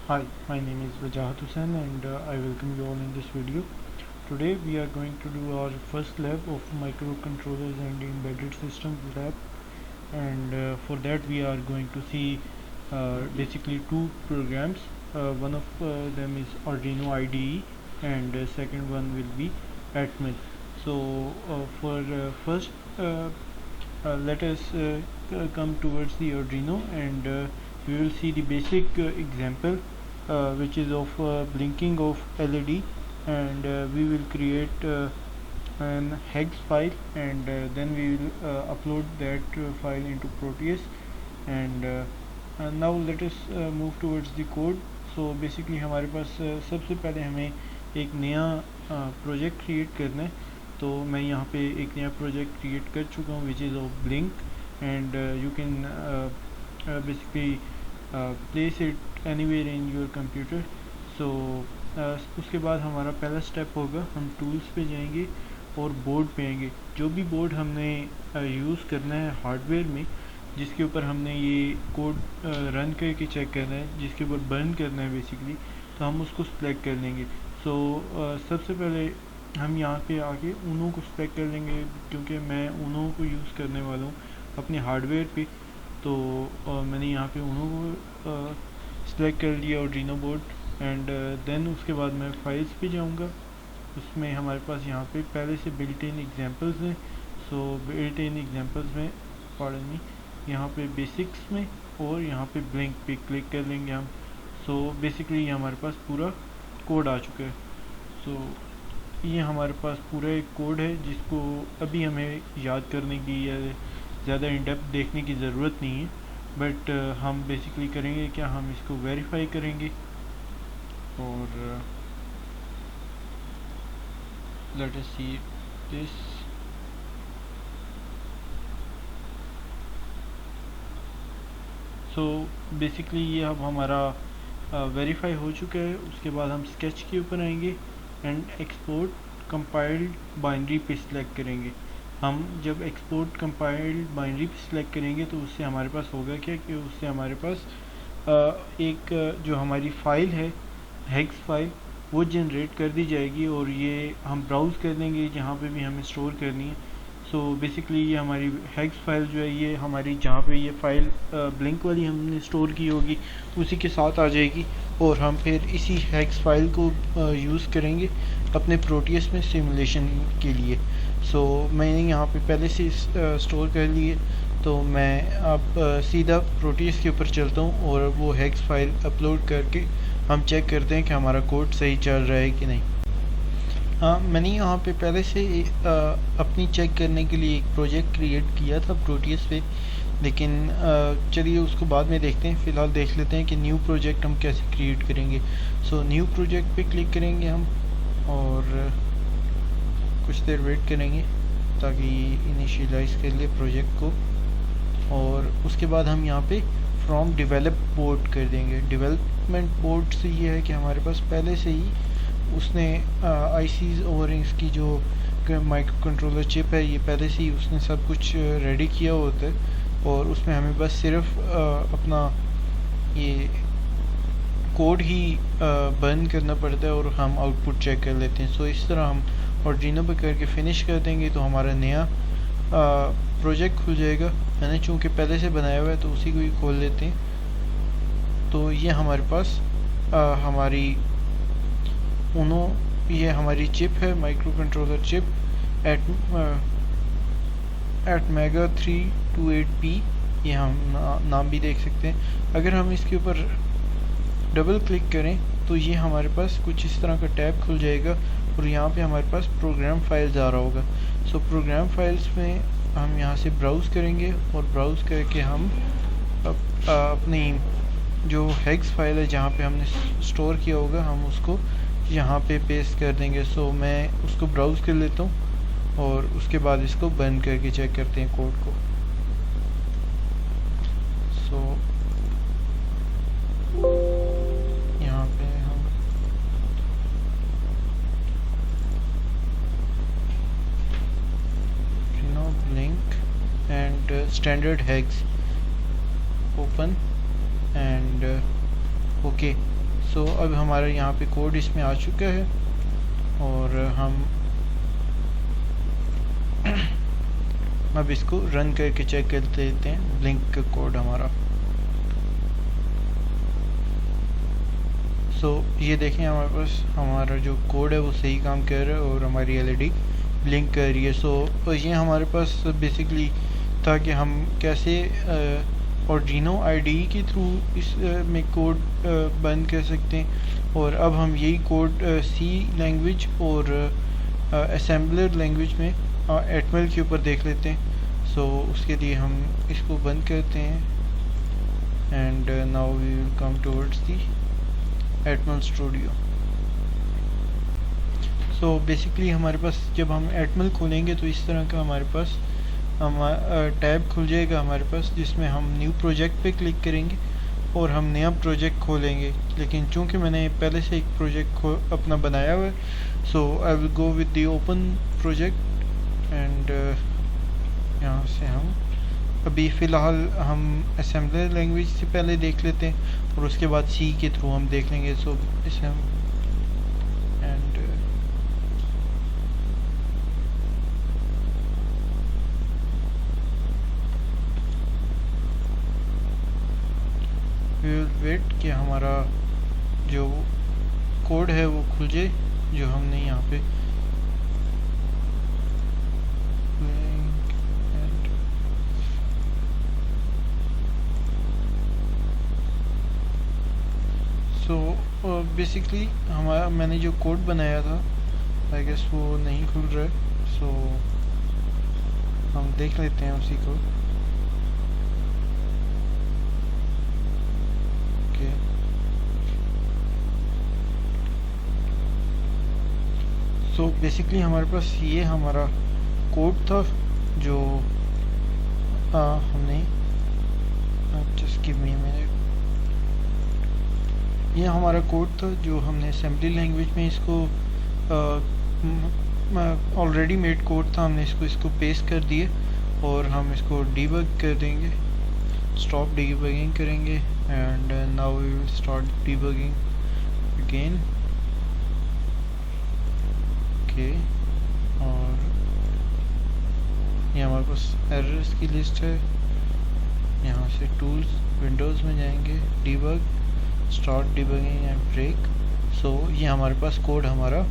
Hi, my name is Wajahat Hussain and I welcome you all in this video. Today we are going to do our first lab of microcontrollers and embedded systems lab, and for that we are going to see basically two programs. One of them is Arduino IDE and second one will be Atmel. So for first let us come towards the Arduino, and we will see the basic example which is of blinking of LED, and we will create an hex file, and then we will upload that file into Proteus, and now let us move towards the code. So basically हमारे पास सबसे पहले हमें एक नया project create करना है. तो मैं यहाँ पे एक नया प्रोजेक्ट क्रिएट कर चुका हूँ which is of blink, and you can basically place it anywhere in your computer. So उसके बाद हमारा पहला स्टेप होगा, हम टूल्स पे जाएंगे और बोर्ड पे आएंगे. जो भी बोर्ड हमने यूज़ करना है हार्डवेयर में, जिसके ऊपर हमने ये कोड रन करके चेक करना है, जिसके ऊपर बर्न करना है बेसिकली, तो हम उसको सिलेक्ट कर लेंगे. सो सबसे पहले हम यहाँ पे आके ऊनो को सिलेक्ट कर लेंगे, क्योंकि मैं ऊनो को यूज़ करने वाला हूँ अपने हार्डवेयर पे. तो मैंने यहाँ पे ऊनो को सिलेक्ट कर लिया आर्डिनो बोर्ड, एंड देन उसके बाद मैं फाइल्स पे जाऊँगा. उसमें हमारे पास यहाँ पे पहले से बिल्ट इन एग्जांपल्स हैं. सो बिल्ट इन एग्जांपल्स में पार्डन मी यहाँ पे बेसिक्स में और यहाँ पे ब्लिंक पे क्लिक कर लेंगे हम. सो बेसिकली ये हमारे पास पूरा कोड आ चुका है. सो ये हमारे पास पूरा एक कोड है जिसको अभी हमें याद करने की या ज़्यादा इन डेप्थ देखने की ज़रूरत नहीं है, बट हम बेसिकली करेंगे क्या, हम इसको वेरीफाई करेंगे. और let us see this. So basically ये अब हमारा वेरीफाई हो चुका है. उसके बाद हम स्केच के ऊपर आएंगे एंड एक्सपोर्ट कंपाइल्ड बाइनरी पे सिलेक्ट करेंगे. हम जब एक्सपोर्ट कंपाइल्ड बाइनरी पे सिलेक्ट करेंगे तो उससे हमारे पास होगा क्या कि उससे हमारे पास एक जो हमारी फ़ाइल है हेक्स फाइल वो जनरेट कर दी जाएगी, और ये हम ब्राउज़ कर लेंगे जहाँ पे भी हमें स्टोर करनी है. सो बेसिकली ये हमारी हेक्स फाइल जो है ये हमारी जहाँ पे ये फ़ाइल ब्लिंक वाली हमने स्टोर की होगी उसी के साथ आ जाएगी, और हम फिर इसी हेक्स फाइल को यूज़ करेंगे अपने प्रोटियस में सिमुलेशन के लिए. सो मैंने यहाँ पे पहले से स्टोर कर लिए, तो मैं अब सीधा प्रोटियस के ऊपर चलता हूँ और वो हेक्स फाइल अपलोड करके हम चेक करते हैं कि हमारा कोड सही चल रहा है कि नहीं. हाँ, मैंने यहाँ पे पहले से अपनी चेक करने के लिए एक प्रोजेक्ट क्रिएट किया था प्रोटियस पे, लेकिन चलिए उसको बाद में देखते हैं. फ़िलहाल देख लेते हैं कि न्यू प्रोजेक्ट हम कैसे क्रिएट करेंगे. सो न्यू प्रोजेक्ट पे क्लिक करेंगे हम और कुछ देर वेट करेंगे ताकि इनिशियलाइज कर लिए प्रोजेक्ट को, और उसके बाद हम यहाँ पे फ्रॉम डेवलप पोर्ट कर देंगे. डेवलपमेंट पोर्ट से ये है कि हमारे पास पहले से ही उसने आईसीज और इसकी जो माइक्रो कंट्रोलर चिप है ये पहले से ही उसने सब कुछ रेडी किया होता है, और उसमें हमें बस सिर्फ अपना ये कोड ही बर्न करना पड़ता है और हम आउटपुट चेक कर लेते हैं. सो इस तरह हम आर्डिनो पे करके फिनिश कर देंगे तो हमारा नया प्रोजेक्ट खुल जाएगा. मैंने चूँकि पहले से बनाया हुआ है तो उसी को ही खोल लेते हैं. तो ये हमारे पास हमारी ऊनो, ये हमारी चिप है micro controller chip ATmega 328P, ये हम नाम भी देख सकते हैं. अगर हम इसके ऊपर डबल क्लिक करें तो ये हमारे पास कुछ इस तरह का टैब खुल जाएगा, और यहाँ पे हमारे पास प्रोग्राम फाइल्स आ रहा होगा. सो प्रोग्राम फाइल्स में हम यहाँ से ब्राउज़ करेंगे, और ब्राउज़ करके हम अपनी जो हेक्स फाइल है जहाँ पे हमने स्टोर किया होगा हम उसको यहाँ पे पेस्ट कर देंगे. सो मैं उसको ब्राउज़ कर लेता हूँ और उसके बाद इसको बंद करके चेक करते हैं कोड को. सो यहाँ पे हम blink and standard hex open and okay. So अब हमारा यहाँ पे कोड इसमें आ चुका है और हम अब इसको रन करके चेक कर लेते हैं ब्लिंक का कोड हमारा। सो ये देखें हमारे पास हमारा जो कोड है वो सही काम कर रहा है और हमारी एलईडी ब्लिंक कर रही है। सो ये हमारे पास बेसिकली था कि हम कैसे आर्डिनो IDE के थ्रू इस में कोड बंद कर सकते हैं, और अब हम यही कोड C लैंग्वेज और असेंबलर लैंग्वेज में एटमल के ऊपर देख लेते हैं। सो उसके लिए हम इसको बंद करते हैं and now we will come towards the Atmel studio. So basically हमारे पास जब हम एटमल खोलेंगे तो इस तरह का हमारे पास टैब खुल जाएगा हमारे पास, जिसमें हम न्यू प्रोजेक्ट पे क्लिक करेंगे और हम नया प्रोजेक्ट खोलेंगे। लेकिन चूंकि मैंने पहले से एक प्रोजेक्ट अपना बनाया हुआ है, so I will go with the open project and यहाँ से हम अभी फ़िलहाल हम असेंबलर लैंग्वेज से पहले देख लेते हैं और उसके बाद C के थ्रू हम देख लेंगे। सो इसे हम एंड वी विल वेट कि हमारा जो कोड है वो खुल जाए जो हमने यहाँ पे बेसिकली हमारा मैंने जो कोड बनाया था आई गेस वो नहीं खुल रहा है। सो हम देख लेते हैं उसी को। ओके सो बेसिकली हमारे पास ये हमारा कोड था जो हमने just give me a minute, ये हमारा कोड था जो हमने असेंबली लैंग्वेज में इसको ऑलरेडी मेड कोड था, हमने इसको पेस्ट कर दिए और हम इसको डीबग कर देंगे, स्टॉप डीबगिंग करेंगे and now we will start debugging again. Okay और ये हमारे पास एरर्स की लिस्ट है, यहाँ से टूल्स विंडोज़ में जाएंगे, debug, start debugging and break. So ये हमारे पास कोड हमारा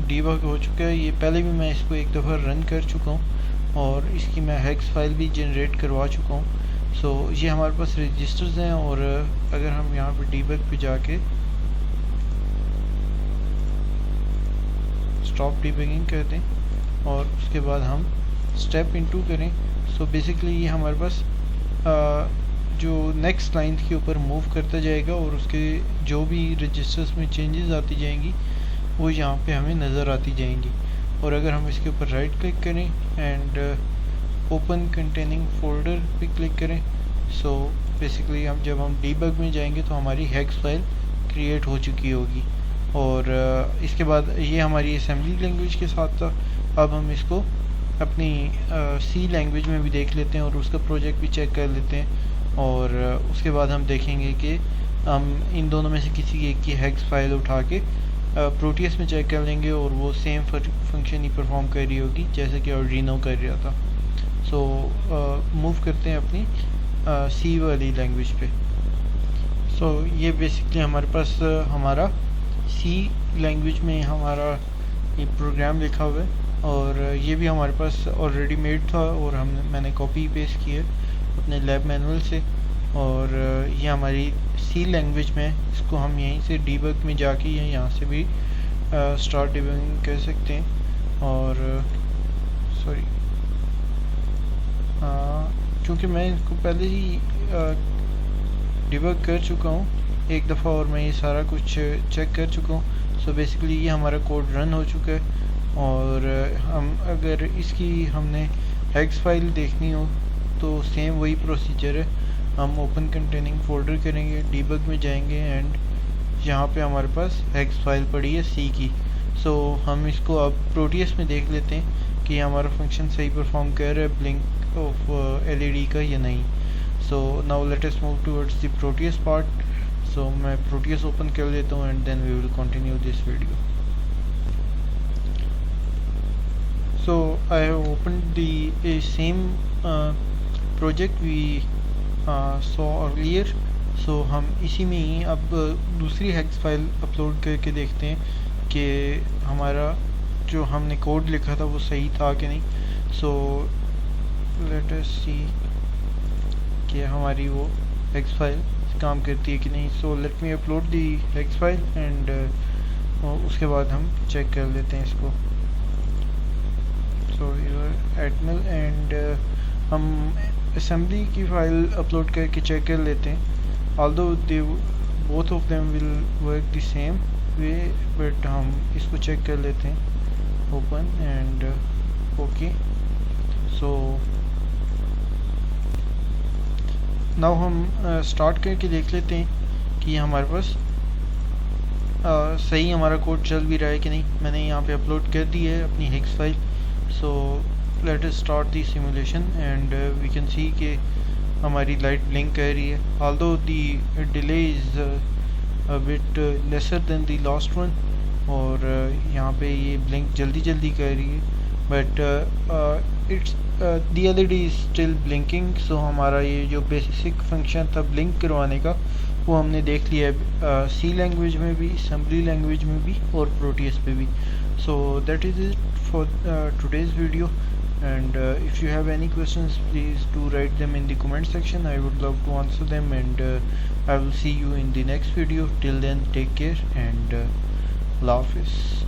डीबग हो चुका है। ये पहले भी मैं इसको एक दफ़ा रन कर चुका हूँ और इसकी मैं हेक्स फाइल भी जनरेट करवा चुका हूँ। सो ये हमारे पास रजिस्टर्स हैं और अगर हम यहाँ पे डीबग पे जाके स्टॉप डिबगिंग कर दें और उसके बाद हम स्टेप इनटू करें, सो बेसिकली ये हमारे पास जो नेक्स्ट लाइन के ऊपर मूव करता जाएगा और उसके जो भी रजिस्टर्स में चेंजेस आती जाएंगी वो यहाँ पे हमें नज़र आती जाएंगी। और अगर हम इसके ऊपर राइट क्लिक करें एंड ओपन कंटेनिंग फोल्डर पे क्लिक करें, सो बेसिकली जब हम डीबग में जाएंगे तो हमारी हेक्स फाइल क्रिएट हो चुकी होगी। और इसके बाद ये हमारी असेंबली लैंग्वेज के साथ था। अब हम इसको अपनी C लैंग्वेज में भी देख लेते हैं और उसका प्रोजेक्ट भी चेक कर लेते हैं और उसके बाद हम देखेंगे कि हम इन दोनों में से किसी एक की हेक्स फाइल उठा के प्रोटियस में चेक कर लेंगे और वो सेम फंक्शन ही परफॉर्म कर रही होगी जैसे कि आर्डिनो कर रहा था। सो मूव करते हैं अपनी C वाली लैंग्वेज पे। सो ये बेसिकली हमारे पास हमारा C लैंग्वेज में हमारा ये प्रोग्राम लिखा हुआ है और ये भी हमारे पास ऑलरेडी मेड था और मैंने कॉपी पेस्ट किया अपने लैब मैनुअल से। और ये हमारी C लैंग्वेज में इसको हम यहीं से डीबग में जाके यहाँ से भी स्टार्ट डिबगिंग कर सकते हैं। और सॉरी क्योंकि मैं इसको पहले ही डिबग कर चुका हूँ एक दफ़ा और मैं ये सारा कुछ चेक कर चुका हूँ। सो बेसिकली ये हमारा कोड रन हो चुका है और हम अगर इसकी हमने हेक्स फाइल देखनी हो तो सेम वही प्रोसीजर है, हम ओपन कंटेनिंग फोल्डर करेंगे, डीबग में जाएंगे एंड यहाँ पे हमारे पास हेक्स फाइल पड़ी है C की। सो हम इसको अब प्रोटियस में देख लेते हैं कि हमारा फंक्शन सही परफॉर्म कर रहा है ब्लिंक ऑफ LED का या नहीं। So now let us move towards the Proteus part. So मैं Proteus open कर लेता हूँ and then we will continue this video. So I have opened the same project we saw earlier. So हम इसी में ही अब दूसरी हेक्स फाइल अपलोड करके देखते हैं कि हमारा जो हमने कोड लिखा था वो सही था कि नहीं. So let us see कि हमारी वो हेक्स फाइल काम करती है कि नहीं. So let me upload the hex file and उसके बाद हम चेक कर लेते हैं इसको. So your admin and हम assembly की फाइल अपलोड करके चेक कर लेते हैं. Although they both of them will work the same way, but हम इसको चेक कर लेते हैं. Open and okay. So now हम स्टार्ट करके देख लेते हैं कि हमारे पास सही हमारा कोड चल भी रहा है कि नहीं. मैंने यहाँ पे अपलोड कर दी है अपनी hex file. So let us start the simulation and we can see कि हमारी लाइट ब्लिंक कर रही है. Although the delay is a bit lesser than the last one, और यहाँ पे ये ब्लिंक जल्दी कर रही है, but it's the LED is still blinking. So हमारा ये जो बेसिक फंक्शन था ब्लिंक करवाने का वो हमने देख लिया है C लैंग्वेज में भी, assembly लैंग्वेज में भी और Proteus पे भी. So that is it for today's video, and if you have any questions please do write them in the comment section. I would love to answer them, and I will see you in the next video. Till then, take care and Allah Hafiz.